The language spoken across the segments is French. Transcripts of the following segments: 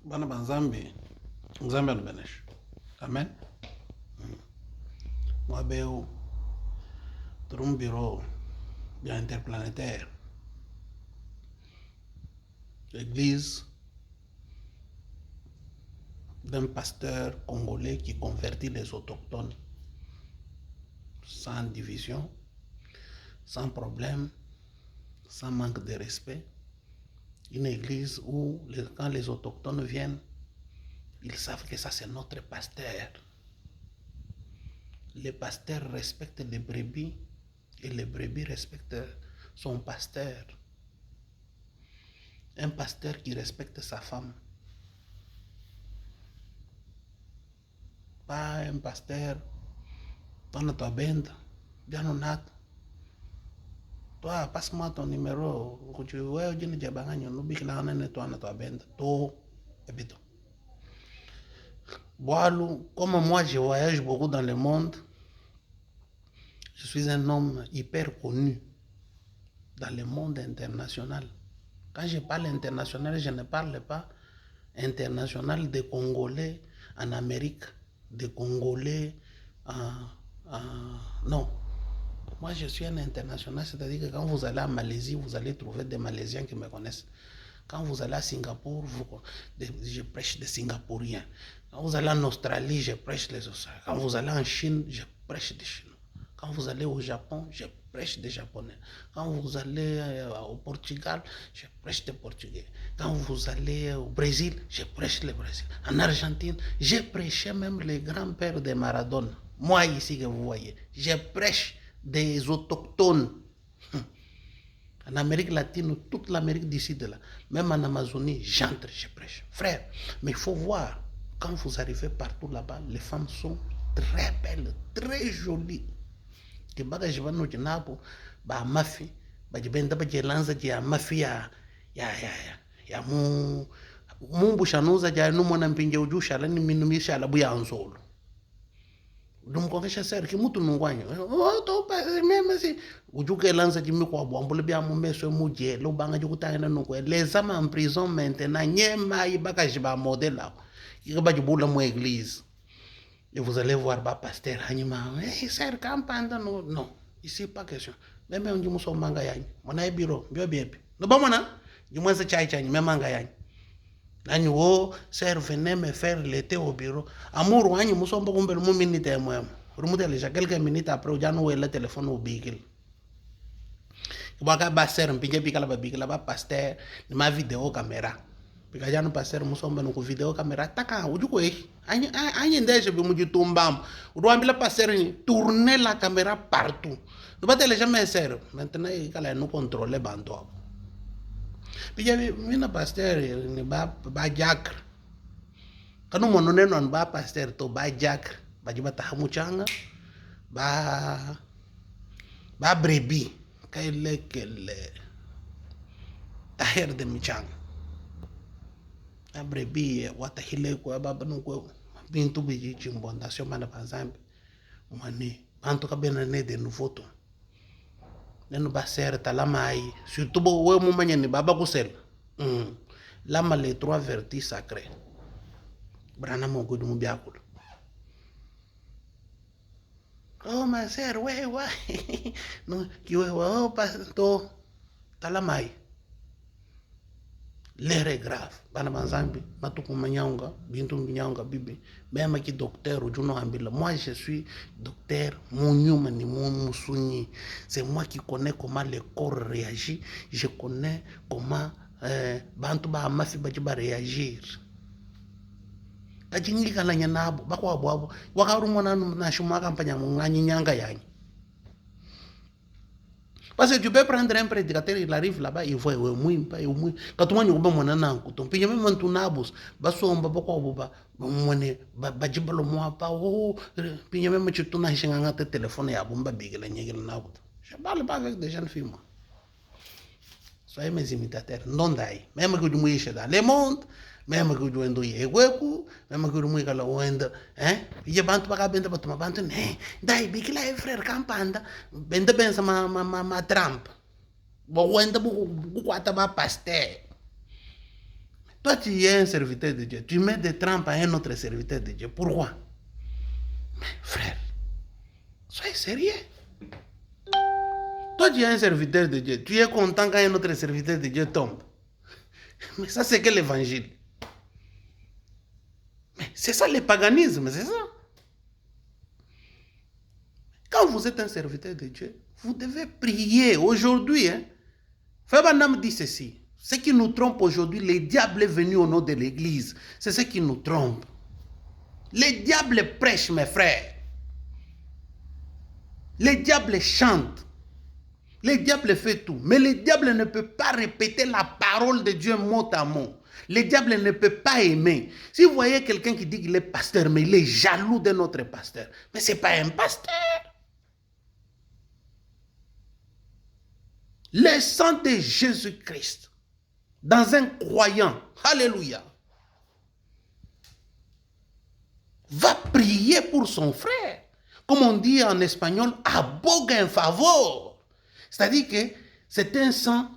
Bana banzambi, nzambe anubenesh. Amen. Mwabeu, un bureau bien interplanétaire. L'église d'un pasteur congolais qui convertit les autochtones sans division, sans problème, sans manque de respect. Une église où, quand les autochtones viennent, ils savent que ça c'est notre pasteur. Les pasteurs respectent les brebis et les brebis respectent son pasteur. Un pasteur qui respecte sa femme. Pas un pasteur, donne ta bende, bien honnête. Toi, passe-moi ton numéro. Tu vois, je ne sais pas, je ne sais pas, toi, na ta bende. Toi, habito. Boalou, comme moi, je voyage beaucoup dans le monde. Je suis un homme hyper connu dans le monde international. Quand je parle international, je ne parle pas international des Congolais en Amérique, des Congolais non. Moi, je suis un international, c'est-à-dire que quand vous allez en Malaisie, vous allez trouver des Malaisiens qui me connaissent. Quand vous allez à Singapour, je prêche des Singapouriens. Quand vous allez en Australie, je prêche les Australiens. Quand vous allez en Chine, je prêche des Chinois. Quand vous allez au Japon, je prêche des Japonais. Quand vous allez au Portugal, je prêche des Portugais. Quand vous allez au Brésil, je prêche les Brésiliens. En Argentine, j'ai prêché même les grands-pères de Maradona. Moi ici que vous voyez, je prêche des autochtones. En Amérique latine, toute l'Amérique du Sud, là, même en Amazonie, j'entre, je prêche. Frère, mais il faut voir, quand vous arrivez partout là-bas, les femmes sont très belles, très jolies. Que bagage va no jinabo ba mafi ba jibenda ba jelanza ya mafi ya mu shanuza ja no mona mpinje ujusha la ni minumisha la buya anzolo dum ko kesha ser ki mutu nungwanyo o to pa meme si ujuke lanza jimi kwa bwambule bya mu meso mu je lo banga jukutana no ko les ama en prison maintenant nyema i bagage ba modela ki ba jibula mu église. Et vous allez voir, bah, pasteur, Hanima, hey, sir, campanda, non, non, ici, pas question. Même on dit, nous sommes mangayagne, mon aïe bureau, bien, bien, non, bon, mon du moins, c'est tchaï, même mangayagne. Nani, oh, sir, venez me faire l'été au bureau. Amour, Hanni, nous sommes beaucoup de minutes, moi. Remontez déjà quelques minutes après, j'ai noué le téléphone au bigil. Baka ba sir, mpinje bikala ba bigila ba pasteur, ni ma vidéo caméra. Pikajano pasteur musomba no ku video camera taka ujuko anye ndeje bi mujitumbam uruambila pasteur ni tourner la caméra partout no batele jamais ser maintenant il kala no contrôler banto pija mina pasteur ni ba jack kanu mono neno an ba pasteur to ba jack ba jiba tahamuchanga ba brebi kaile kele taher de michanga abrebi wata hile ko baba no ko bintu bi chimbonda sio mana panzambe mani bantu ka bena ne de nufoto nenu ba ser talama ai surtout bo we mo manyani baba ko sel lama les trois vertus sacrés brana mo go dum biakul oh ma ser we no ki we oh pa to talama ai l'air est grave bana banzambi matuku manyanga bintu manyanga bibi même qui docteur ujuno ambila moi je suis docteur munyuma ni musunyi c'est moi qui connais comment le corps réagit je connais comment bantu ba mafi ba réagir kajingi kala nyanabo bakwa bwabo wakarumona na shuma kampanya munganyi nyanga yanyi. Parce que tu peux prendre un prédicateur, il arrive là-bas, il voit, quand tu vois, tu vas nan kutum. Puis même tu nabos, basomba bako boba, mone bajibalo moi pas oh, puis même tu tournes chez un téléphone et abomba bigel nyegel nabot. Je parle pas avec des jeunes filles moi. Soyez mes imitateurs, non dai. Même que tu mouilles dans le monde, même que tu endo yeweku, même que tu mouilles kala wenda, je bantu baka benda batuma bantu ne. Dai bigila e frère campanda, benda bensa ma Trump. Bo wenda bu kwata ba pasteur. Toi, tu es un serviteur de Dieu. Tu mets des trampes à un autre serviteur de Dieu. Pourquoi? Mais frère, soyez sérieux. Toi, tu es un serviteur de Dieu. Tu es content quand un autre serviteur de Dieu tombe. Mais ça, c'est que l'évangile. Mais c'est ça le paganisme, c'est ça. Quand vous êtes un serviteur de Dieu, vous devez prier. Aujourd'hui, Fabanam dit ceci. Ce qui nous trompe aujourd'hui, le diable est venu au nom de l'église. C'est ce qui nous trompe. Le diable prêche, mes frères. Le diable chante. Le diable fait tout. Mais le diable ne peut pas répéter la parole de Dieu mot à mot. Le diable ne peut pas aimer. Si vous voyez quelqu'un qui dit qu'il est pasteur, mais il est jaloux de notre pasteur, mais ce n'est pas un pasteur. Le sang de Jésus-Christ, dans un croyant, alléluia, va prier pour son frère. Comme on dit en espagnol, aboga en favor. C'est-à-dire que c'est un sang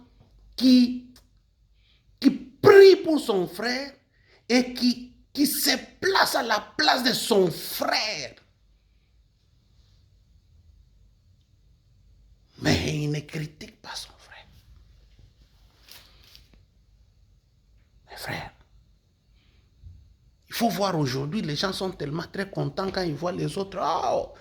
qui prie pour son frère et qui se place à la place de son frère. Mais il ne critique pas son frère. Mes frères, il faut voir aujourd'hui, les gens sont tellement très contents quand ils voient les autres. Oh,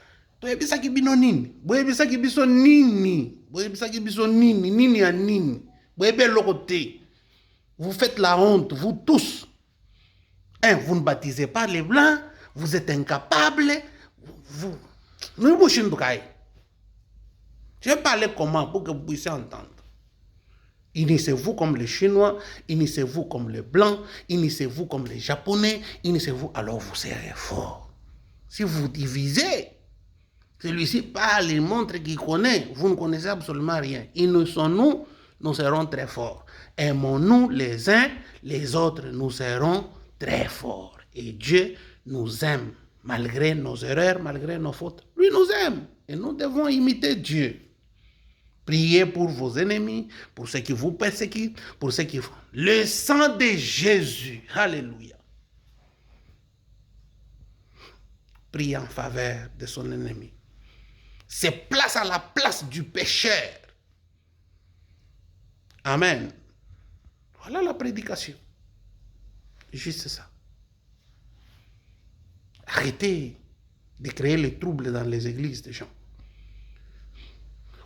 vous faites la honte, vous tous. Vous ne baptisez pas les blancs, vous êtes incapables. Je vais parler comment pour que vous puissiez entendre. Unissez-vous comme les Chinois, unissez-vous comme les Blancs, unissez-vous comme les Japonais, unissez-vous, alors vous serez fort. Si vous divisez, celui-ci parle, il montre qu'il connaît, vous ne connaissez absolument rien. Unissons-nous, nous serons très forts. Aimons-nous les uns, les autres, nous serons très forts. Et Dieu nous aime, malgré nos erreurs, malgré nos fautes. Lui nous aime, et nous devons imiter Dieu. Priez pour vos ennemis, pour ceux qui vous persécutent, pour ceux qui font. Le sang de Jésus, alléluia, prie en faveur de son ennemi. Se place à la place du pécheur. Amen. Voilà la prédication. Juste ça. Arrêtez de créer les troubles dans les églises des gens.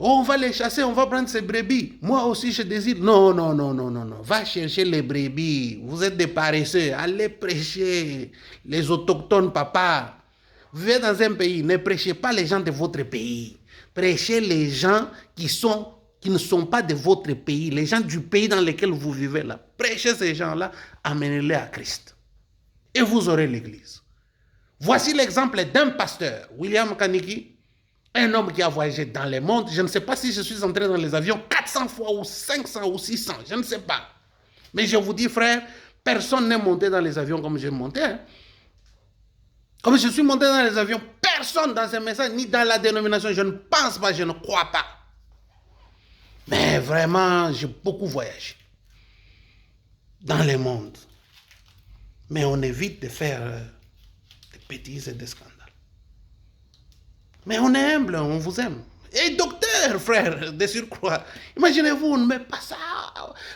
Oh, on va les chasser, on va prendre ces brebis. Moi aussi, je désire. Non. Va chercher les brebis. Vous êtes des paresseux. Allez prêcher les autochtones, papa. Vous vivez dans un pays. Ne prêchez pas les gens de votre pays. Prêchez les gens qui ne sont pas de votre pays. Les gens du pays dans lequel vous vivez là. Prêchez ces gens-là. Amenez-les à Christ. Et vous aurez l'église. Voici l'exemple d'un pasteur, William Kaniki. Un homme qui a voyagé dans le monde, je ne sais pas si je suis entré dans les avions 400 fois ou 500 ou 600, je ne sais pas. Mais je vous dis, frère, personne n'est monté dans les avions comme j'ai monté. Comme je suis monté dans les avions, personne dans ces messages, ni dans la dénomination, je ne pense pas, je ne crois pas. Mais vraiment, j'ai beaucoup voyagé dans le monde. Mais on évite de faire des bêtises et des scandales. Mais on est humble, on vous aime. Et docteur, frère, de surcroît. Imaginez-vous, on ne met pas ça.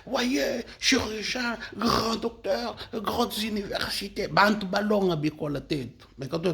Voyez, chirurgien, grand docteur, grandes universités. Bant ballon à la tête. Mais quand